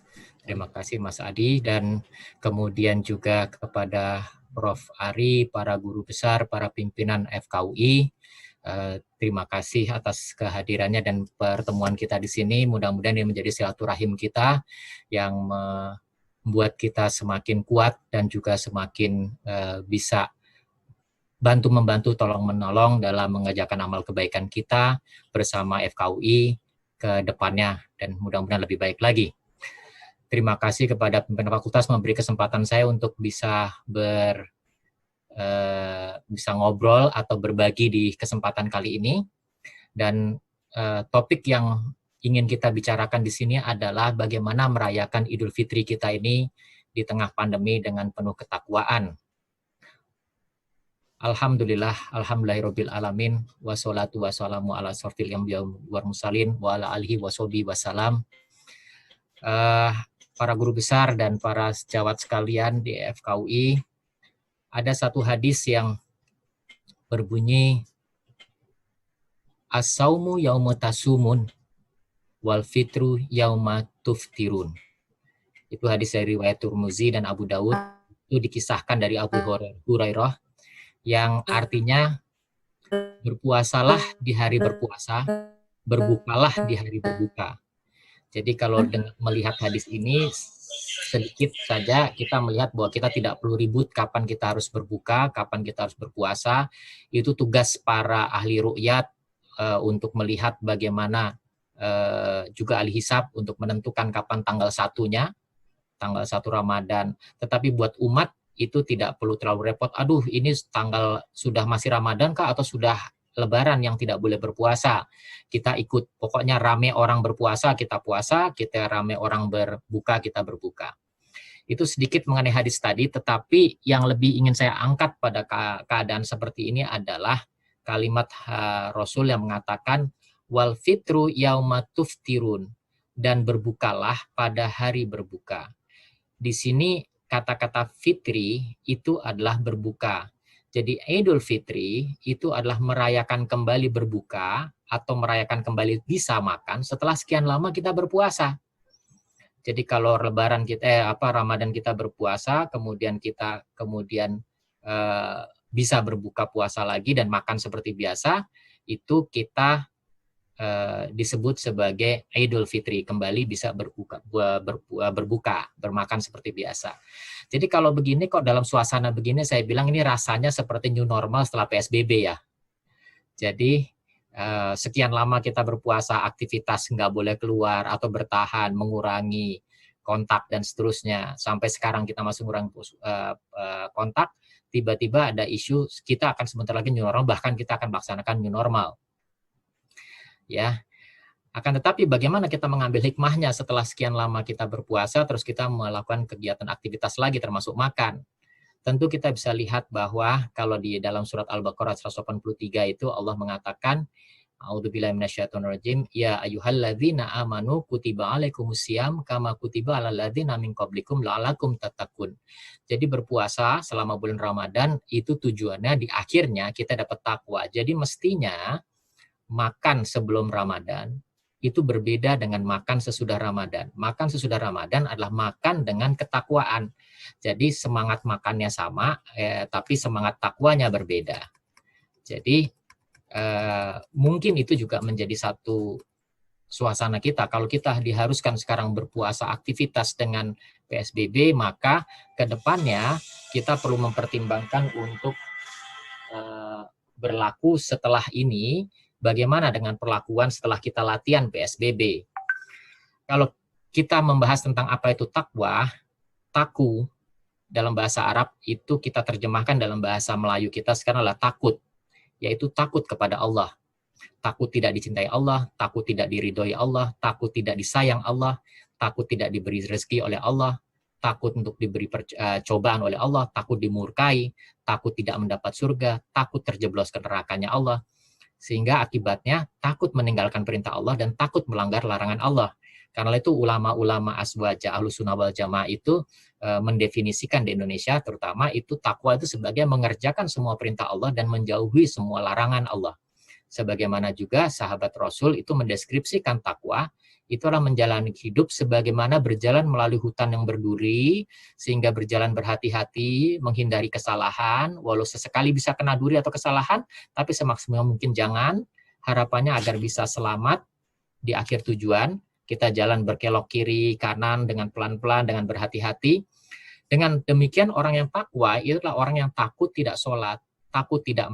Terima kasih Mas Adi dan kemudian juga kepada Prof. Ari, para guru besar, para pimpinan FKUI. Terima kasih atas kehadirannya dan pertemuan kita di sini. Mudah-mudahan ini menjadi silaturahim kita yang membuat kita semakin kuat dan juga semakin bisa bantu-membantu, tolong-menolong dalam mengerjakan amal kebaikan kita bersama FKUI ke depannya dan mudah-mudahan lebih baik lagi. Terima kasih kepada pimpinan fakultas memberi kesempatan saya untuk bisa ngobrol atau berbagi di kesempatan kali ini. Dan topik yang ingin kita bicarakan di sini adalah bagaimana merayakan Idul Fitri kita ini di tengah pandemi dengan penuh ketakwaan. Alhamdulillah, alhamdulillahirabbil alamin, wassalatu wassalamu ala asrofil anbiya'i wal mursalin wa ala alihi washabihi wasallam. Para guru besar dan para sejawat sekalian di FKUI, ada satu hadis yang berbunyi as-saumu yauma tasumun wal fitru yauma tuftirun. Itu hadis dari riwayat Tirmizi dan Abu Daud. Itu dikisahkan dari Abu Hurairah yang artinya berpuasalah di hari berpuasa, berbukalah di hari berbuka. Jadi kalau melihat hadis ini sedikit saja kita melihat bahwa kita tidak perlu ribut kapan kita harus berbuka, kapan kita harus berpuasa. Itu tugas para ahli ru'yat untuk melihat bagaimana juga ahli hisab untuk menentukan kapan tanggal 1-nya, tanggal 1 Ramadan. Tetapi buat umat itu tidak perlu terlalu repot. Aduh, ini tanggal sudah masih Ramadan kah atau sudah Lebaran yang tidak boleh berpuasa? Kita ikut, pokoknya rame orang berpuasa, kita puasa, kita rame orang berbuka, kita berbuka. Itu sedikit mengenai hadis tadi, tetapi yang lebih ingin saya angkat pada keadaan seperti ini adalah kalimat Rasul yang mengatakan wal fitru yauma tuftirun, dan berbukalah pada hari berbuka. Di sini kata-kata fitri itu adalah berbuka. Jadi Idul Fitri itu adalah merayakan kembali berbuka atau merayakan kembali bisa makan setelah sekian lama kita berpuasa. Jadi kalau Lebaran kita Ramadan kita berpuasa, kemudian kita bisa berbuka puasa lagi dan makan seperti biasa, itu kita disebut sebagai Idul Fitri, kembali bisa berbuka, bermakan seperti biasa. Jadi kalau begini kok dalam suasana begini saya bilang ini rasanya seperti new normal setelah PSBB ya. Jadi sekian lama kita berpuasa, aktivitas nggak boleh keluar atau bertahan, mengurangi kontak dan seterusnya. Sampai sekarang kita masih mengurangi kontak, tiba-tiba ada isu kita akan sebentar lagi new normal, bahkan kita akan melaksanakan new normal. Ya, akan tetapi bagaimana kita mengambil hikmahnya setelah sekian lama kita berpuasa, terus kita melakukan kegiatan aktivitas lagi termasuk makan. Tentu kita bisa lihat bahwa kalau di dalam surat Al-Baqarah 183 itu Allah mengatakan, A'udzubillahi minasyaitonirrajim, ya ayyuhalladzina amanu kutiba alaikumusiyam kama kutiba alal ladzina min qablikum la'allakum tattaqun. Jadi berpuasa selama bulan Ramadan itu tujuannya di akhirnya kita dapat takwa. Jadi mestinya makan sebelum Ramadan itu berbeda dengan makan sesudah Ramadan. Makan sesudah Ramadan adalah makan dengan ketakwaan. Jadi semangat makannya sama, tapi semangat takwanya berbeda. Jadi mungkin itu juga menjadi satu suasana kita. Kalau kita diharuskan sekarang berpuasa aktivitas dengan PSBB, maka ke depannya kita perlu mempertimbangkan untuk berlaku setelah ini. Bagaimana dengan perlakuan setelah kita latihan PSBB? Kalau kita membahas tentang apa itu takwa, taku dalam bahasa Arab itu kita terjemahkan dalam bahasa Melayu kita sekarang adalah takut, yaitu takut kepada Allah. Takut tidak dicintai Allah, takut tidak diridhoi Allah, takut tidak disayang Allah, takut tidak diberi rezeki oleh Allah, takut untuk diberi cobaan oleh Allah, takut dimurkai, takut tidak mendapat surga, takut terjeblos ke nerakanya Allah. Sehingga akibatnya takut meninggalkan perintah Allah dan takut melanggar larangan Allah. Karena itu ulama-ulama aswaja Ahlus Sunnah wal Jamaah itu mendefinisikan di Indonesia terutama itu takwa itu sebagai mengerjakan semua perintah Allah dan menjauhi semua larangan Allah. Sebagaimana juga sahabat Rasul itu mendeskripsikan takwa itu adalah menjalani hidup sebagaimana berjalan melalui hutan yang berduri, sehingga berjalan berhati-hati, menghindari kesalahan, walau sesekali bisa kena duri atau kesalahan, tapi semaksimal mungkin jangan, harapannya agar bisa selamat di akhir tujuan, kita jalan berkelok kiri, kanan, dengan pelan-pelan, dengan berhati-hati. Dengan demikian orang yang takwa, itu adalah orang yang takut tidak sholat, takut tidak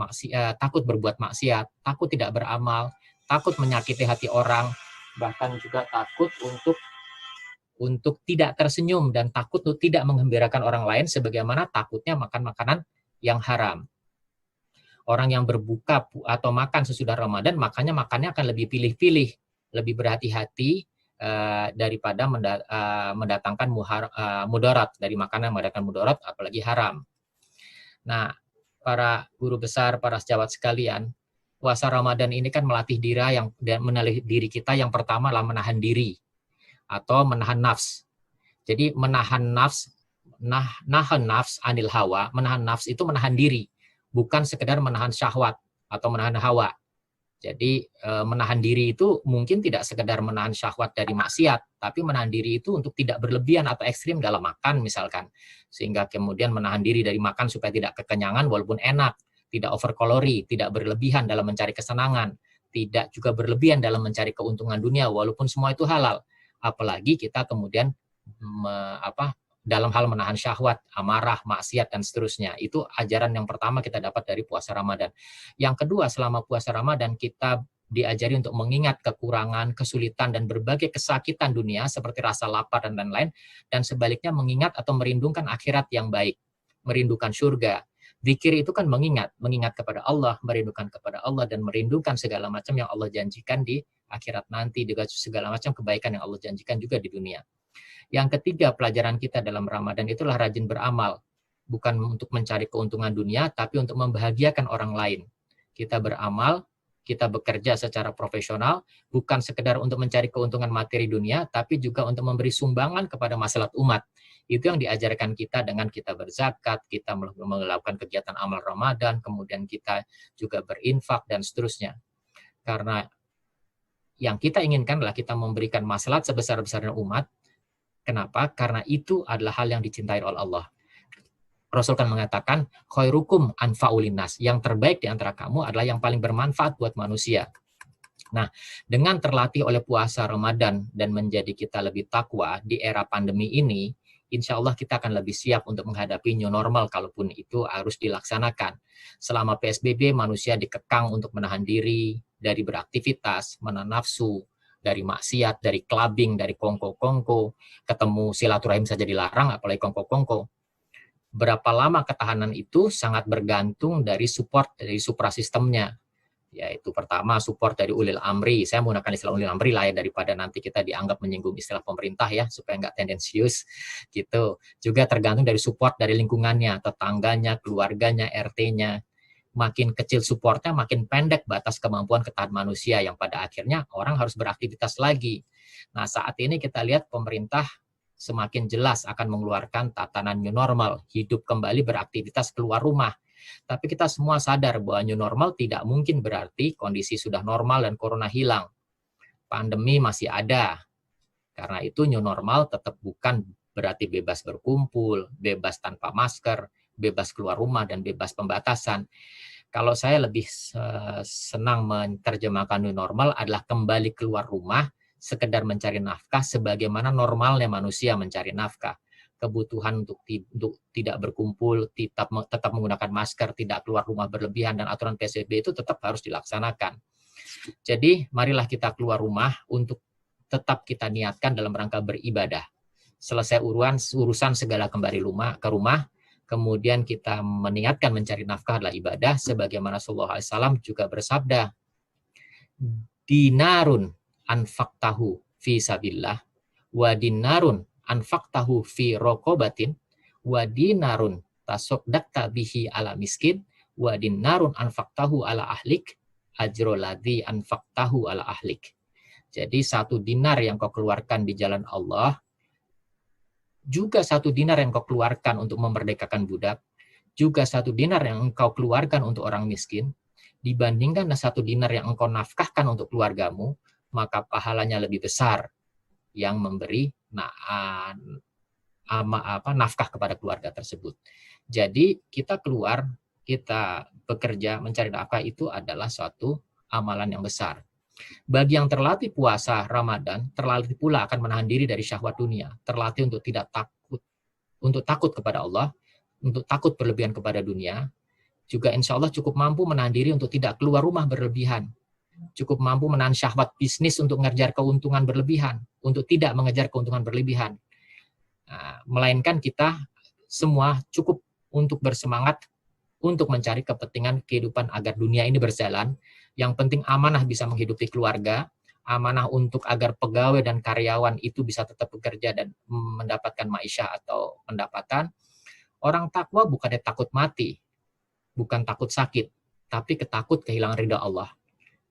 takut berbuat maksiat, takut tidak beramal, takut menyakiti hati orang, bahkan juga takut untuk tidak tersenyum dan takut untuk tidak menggembirakan orang lain sebagaimana takutnya makan makanan yang haram. Orang yang berbuka atau makan sesudah Ramadan makannya akan lebih pilih-pilih, lebih berhati-hati daripada mendatangkan mudarat dari makanan yang mendatangkan mudarat apalagi haram. Nah, para guru besar, para sejawat sekalian, puasa Ramadan ini kan melatih diri kita yang pertama adalah menahan diri atau menahan nafs. Jadi menahan nafs, nahan nafs anil hawa, menahan nafs itu menahan diri, bukan sekedar menahan syahwat atau menahan hawa. Jadi menahan diri itu mungkin tidak sekedar menahan syahwat dari maksiat, tapi menahan diri itu untuk tidak berlebihan atau ekstrim dalam makan misalkan. Sehingga kemudian menahan diri dari makan supaya tidak kekenyangan walaupun enak, tidak overkalori, tidak berlebihan dalam mencari kesenangan, tidak juga berlebihan dalam mencari keuntungan dunia walaupun semua itu halal. Apalagi kita kemudian dalam hal menahan syahwat, amarah, maksiat, dan seterusnya. Itu ajaran yang pertama kita dapat dari puasa Ramadan. Yang kedua, selama puasa Ramadan kita diajari untuk mengingat kekurangan, kesulitan, dan berbagai kesakitan dunia seperti rasa lapar dan lain-lain, dan sebaliknya mengingat atau merindungkan akhirat yang baik. merindukan surga. Zikir itu kan mengingat kepada Allah, merindukan kepada Allah, dan merindukan segala macam yang Allah janjikan di akhirat nanti, juga segala macam kebaikan yang Allah janjikan juga di dunia. Yang ketiga, pelajaran kita dalam Ramadan itulah rajin beramal. Bukan untuk mencari keuntungan dunia, tapi untuk membahagiakan orang lain. Kita beramal, kita bekerja secara profesional, bukan sekedar untuk mencari keuntungan materi dunia, tapi juga untuk memberi sumbangan kepada maslahat umat. Itu yang diajarkan kita dengan kita berzakat, kita melakukan kegiatan amal Ramadan, kemudian kita juga berinfak, dan seterusnya. Karena yang kita inginkan adalah kita memberikan maslahat sebesar-besarnya umat. Kenapa? Karena itu adalah hal yang dicintai oleh Allah. Rasul kan mengatakan, khairukum anfa'ul linnas, yang terbaik di antara kamu adalah yang paling bermanfaat buat manusia. Nah, dengan terlatih oleh puasa Ramadan dan menjadi kita lebih takwa di era pandemi ini, insya Allah kita akan lebih siap untuk menghadapi new normal, kalaupun itu harus dilaksanakan. Selama PSBB, manusia dikekang untuk menahan diri dari beraktivitas, menahan nafsu, dari maksiat, dari clubbing, dari kongko-kongko, ketemu silaturahim saja dilarang, apalagi kongko-kongko. Berapa lama ketahanan itu sangat bergantung dari support dari suprasistemnya. Yaitu pertama support dari ulil amri. Saya menggunakan istilah ulil amri lah ya, daripada nanti kita dianggap menyinggung istilah pemerintah ya, supaya nggak tendensius gitu. Juga tergantung dari support dari lingkungannya, tetangganya, keluarganya, RT-nya. Makin kecil supportnya, makin pendek batas kemampuan ketahanan manusia, yang pada akhirnya orang harus beraktivitas lagi. Nah, saat ini kita lihat pemerintah semakin jelas akan mengeluarkan tatanan new normal, hidup kembali beraktivitas keluar rumah. Tapi kita semua sadar bahwa new normal tidak mungkin berarti kondisi sudah normal dan corona hilang. Pandemi masih ada. Karena itu new normal tetap bukan berarti bebas berkumpul, bebas tanpa masker, bebas keluar rumah, dan bebas pembatasan. Kalau saya lebih senang menerjemahkan new normal adalah kembali keluar rumah, sekedar mencari nafkah sebagaimana normalnya manusia mencari nafkah. Kebutuhan untuk tidak berkumpul, tetap menggunakan masker, tidak keluar rumah berlebihan, dan aturan PSBB itu tetap harus dilaksanakan. Jadi marilah kita keluar rumah untuk tetap kita niatkan dalam rangka beribadah. Selesai urusan segala kembali ke rumah, kemudian kita meniatkan mencari nafkah adalah ibadah, sebagaimana Sallallahu Alaihi Wasallam juga bersabda, dinarun anfaqtahu fi sabillah, wa dinarun anfaqtahu fi rokobatin, wa dinarun tasoddaqta bihi ala miskin, wa dinarun anfaqtahu ala ahlik, ajroladhi anfaqtahu ala ahlik. Jadi 1 dinar yang kau keluarkan di jalan Allah, juga 1 dinar yang kau keluarkan untuk memerdekakan budak, juga 1 dinar yang engkau keluarkan untuk orang miskin, dibandingkan 1 dinar yang engkau nafkahkan untuk keluargamu, maka pahalanya lebih besar yang memberi nafkah kepada keluarga tersebut. Jadi kita keluar, kita bekerja mencari nafkah itu adalah suatu amalan yang besar. Bagi yang terlatih puasa Ramadan, terlatih pula akan menahan diri dari syahwat dunia, terlatih untuk tidak takut, untuk takut kepada Allah, untuk takut berlebihan kepada dunia, juga insya Allah cukup mampu menahan diri untuk tidak keluar rumah berlebihan, cukup mampu menahan syahwat bisnis untuk mengejar keuntungan berlebihan, untuk tidak mengejar keuntungan berlebihan. Melainkan kita semua cukup untuk bersemangat untuk mencari kepentingan kehidupan agar dunia ini berjalan. Yang penting amanah bisa menghidupi keluarga, amanah untuk agar pegawai dan karyawan itu bisa tetap bekerja dan mendapatkan ma'isyah atau pendapatan. Orang takwa bukannya takut mati, bukan takut sakit, tapi ketakut kehilangan ridha Allah.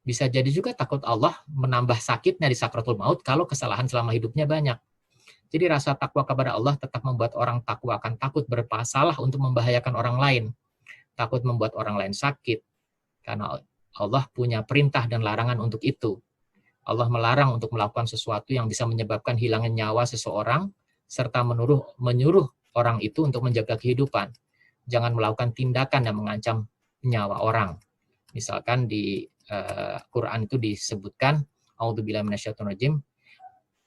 Bisa jadi juga takut Allah menambah sakitnya di sakratul maut kalau kesalahan selama hidupnya banyak. Jadi rasa takwa kepada Allah tetap membuat orang takwa akan takut bersalah untuk membahayakan orang lain. Takut membuat orang lain sakit. Karena Allah punya perintah dan larangan untuk itu. Allah melarang untuk melakukan sesuatu yang bisa menyebabkan hilangnya nyawa seseorang, serta menyuruh orang itu untuk menjaga kehidupan. Jangan melakukan tindakan yang mengancam nyawa orang. Misalkan di Quran itu disebutkan, a'udzubillahi minasyaitonirrajim,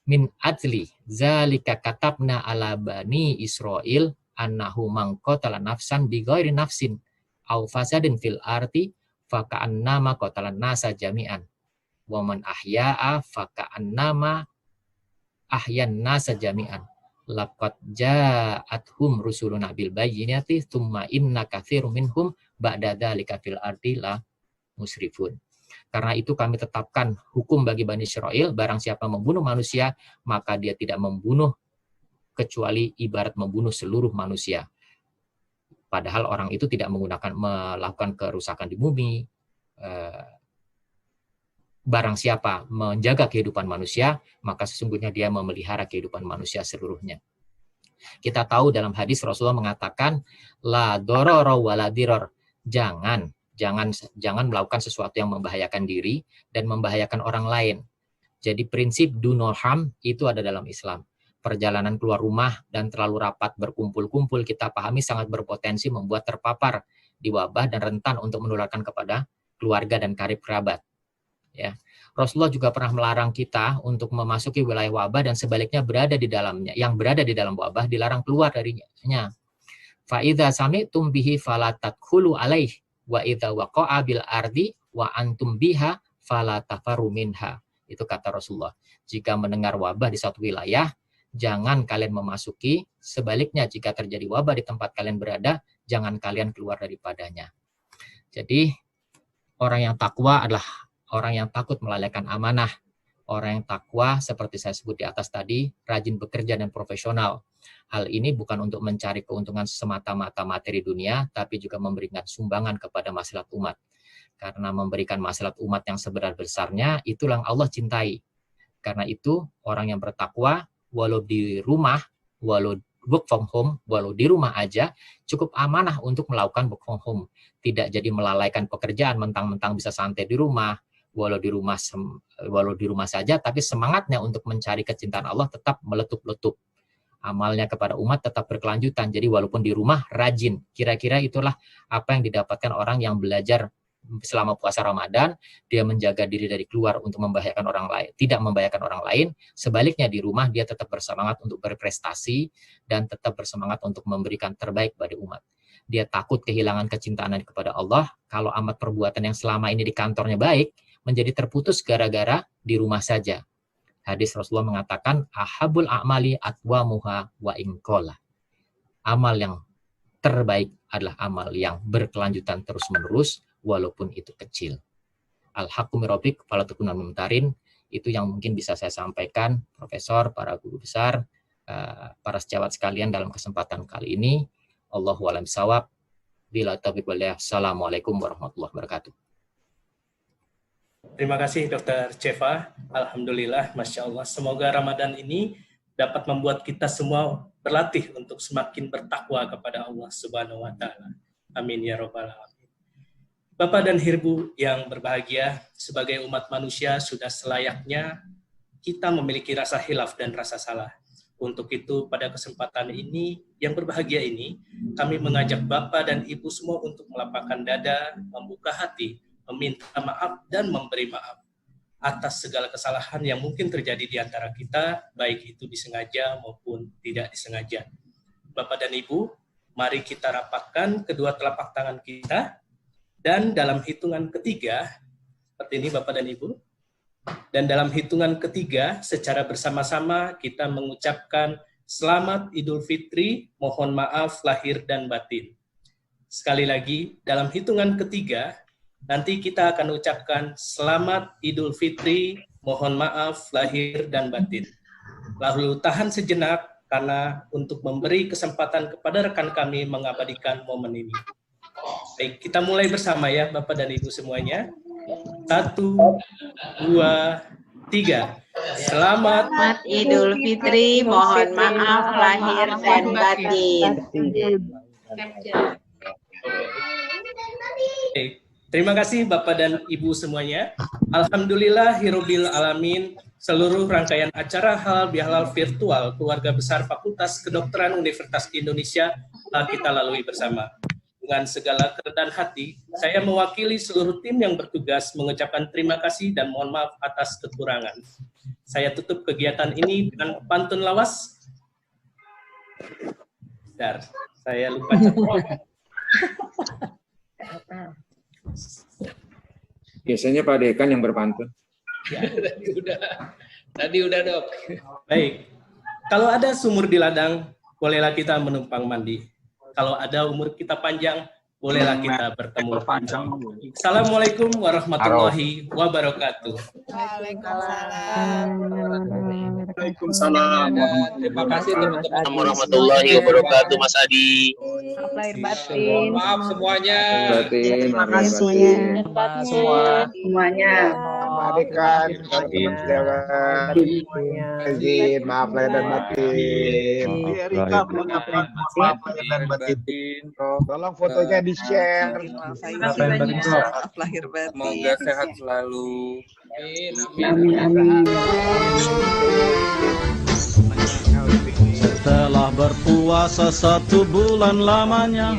min adli zalika katabna ala bani Israil annahu man qatala nafsan bighairi nafsin aw fasadin fil ardi faka'annama qatalan nasa jami'an wa man ahya'a faka'annama ahyan nasa jami'an laqad ja'athum rusuluna bil bayyinati tsumma inna katsirum minhum ba'da dzalika fil ardi la musrifun. Karena itu kami tetapkan hukum bagi Bani Israel, barang siapa membunuh manusia, maka dia tidak membunuh kecuali ibarat membunuh seluruh manusia. Padahal orang itu tidak melakukan kerusakan di bumi. Barang siapa menjaga kehidupan manusia, maka sesungguhnya dia memelihara kehidupan manusia seluruhnya. Kita tahu dalam hadis Rasulullah mengatakan, la dororo wala diror. Jangan melakukan sesuatu yang membahayakan diri dan membahayakan orang lain. Jadi prinsip do no harm itu ada dalam Islam. Perjalanan keluar rumah dan terlalu rapat berkumpul-kumpul kita pahami sangat berpotensi membuat terpapar di wabah dan rentan untuk menularkan kepada keluarga dan karib kerabat. Ya. Rasulullah juga pernah melarang kita untuk memasuki wilayah wabah dan sebaliknya berada di dalamnya. Yang berada di dalam wabah dilarang keluar darinya. Fa idza sami'tum bihi fala tadkhulu alaih wa idza waqa'a bil ardi wa antum biha fala tafaru minha. Itu kata Rasulullah. Jika mendengar wabah di suatu wilayah, jangan kalian memasuki. Sebaliknya jika terjadi wabah di tempat kalian berada, jangan kalian keluar daripadanya. Jadi orang yang takwa adalah orang yang takut melalaikan amanah. Orang yang takwa seperti saya sebut di atas tadi, rajin bekerja dan profesional. Hal ini bukan untuk mencari keuntungan semata-mata materi dunia, tapi juga memberikan sumbangan kepada maslahat umat. Karena memberikan maslahat umat yang sebenar-besarnya, itulah yang Allah cintai. Karena itu, orang yang bertakwa, walau di rumah, walau work from home, walau di rumah aja, cukup amanah untuk melakukan work from home. Tidak jadi melalaikan pekerjaan, mentang-mentang bisa santai di rumah, walau di rumah saja, tapi semangatnya untuk mencari kecintaan Allah tetap meletup-letup. Amalnya kepada umat tetap berkelanjutan. Jadi walaupun di rumah rajin. Kira-kira itulah apa yang didapatkan orang yang belajar selama puasa Ramadan, dia menjaga diri dari keluar untuk membahayakan orang lain, tidak membahayakan orang lain. Sebaliknya di rumah dia tetap bersemangat untuk berprestasi dan tetap bersemangat untuk memberikan terbaik pada umat. Dia takut kehilangan kecintaan kepada Allah. Kalau amat perbuatan yang selama ini di kantornya baik, menjadi terputus gara-gara di rumah saja. Hadis Rasulullah mengatakan, ahabul a'mali atwamuha wa inqala. Amal yang terbaik adalah amal yang berkelanjutan terus-menerus, walaupun itu kecil. Al-haqqu min rabbik fala takun mumtarin. Itu yang mungkin bisa saya sampaikan, Profesor, para guru besar, para sejawat sekalian dalam kesempatan kali ini. Allahu a'lam bishawab. Bila taufiq wal hidayah. Assalamualaikum warahmatullahi wabarakatuh. Terima kasih Dr. Ceva. Alhamdulillah, Masya Allah. Semoga Ramadan ini dapat membuat kita semua berlatih untuk semakin bertakwa kepada Allah Subhanahu wa Ta'ala. Amin ya Rabbal alamin. Bapak dan Ibu yang berbahagia, sebagai umat manusia sudah selayaknya kita memiliki rasa khilaf dan rasa salah. Untuk itu pada kesempatan ini yang berbahagia ini, kami mengajak Bapak dan Ibu semua untuk melapangkan dada, membuka hati, meminta maaf dan memberi maaf atas segala kesalahan yang mungkin terjadi di antara kita, baik itu disengaja maupun tidak disengaja. Bapak dan Ibu, mari kita rapatkan kedua telapak tangan kita, dan dalam hitungan ketiga, seperti ini Bapak dan Ibu, dan dalam hitungan ketiga, secara bersama-sama kita mengucapkan Selamat Idul Fitri, mohon maaf lahir dan batin. Sekali lagi, dalam hitungan ketiga, nanti kita akan ucapkan Selamat Idul Fitri, mohon maaf lahir dan batin. Lalu tahan sejenak karena untuk memberi kesempatan kepada rekan kami mengabadikan momen ini. Baik, kita mulai bersama ya Bapak dan Ibu semuanya. 1, 2, 3. Selamat Idul Fitri, mohon maaf lahir dan batin. Terima kasih Bapak dan Ibu semuanya. Alhamdulillahirabbil alamin. Seluruh rangkaian acara halal bihalal virtual Keluarga Besar Fakultas Kedokteran Universitas Indonesia kita lalui bersama. Dengan segala kerendahan hati, saya mewakili seluruh tim yang bertugas mengucapkan terima kasih dan mohon maaf atas kekurangan. Saya tutup kegiatan ini dengan pantun lawas. Bentar, saya lupa catat. Biasanya Pak Dekan yang berpantun. Ya. Tadi udah dok. Baik. Kalau ada sumur di ladang, bolehlah kita menumpang mandi. Kalau ada umur kita panjang, bolehlah kita bertemu. Assalamualaikum warahmatullahi wabarakatuh. Waalaikumsalam. Terima kasih teman-teman Warahmatullahi wabarakatuh, Mas Adi. Lahir batin. Maaf semuanya. Terima kasih Semuanya. Maafkan izin, maaf lahir dan batin. Maaf lahir dan batin. Tolong fotonya di-share. Maaf lahir batin. Semoga sehat selalu. Amin. Setelah berpuasa 1 bulan lamanya,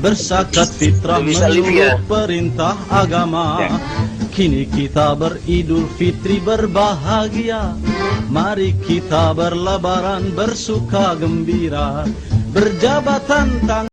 berzakat fitrah menurut perintah agama. Kini kita beridul fitri berbahagia. Mari kita berlebaran bersuka gembira, berjabatan tangan.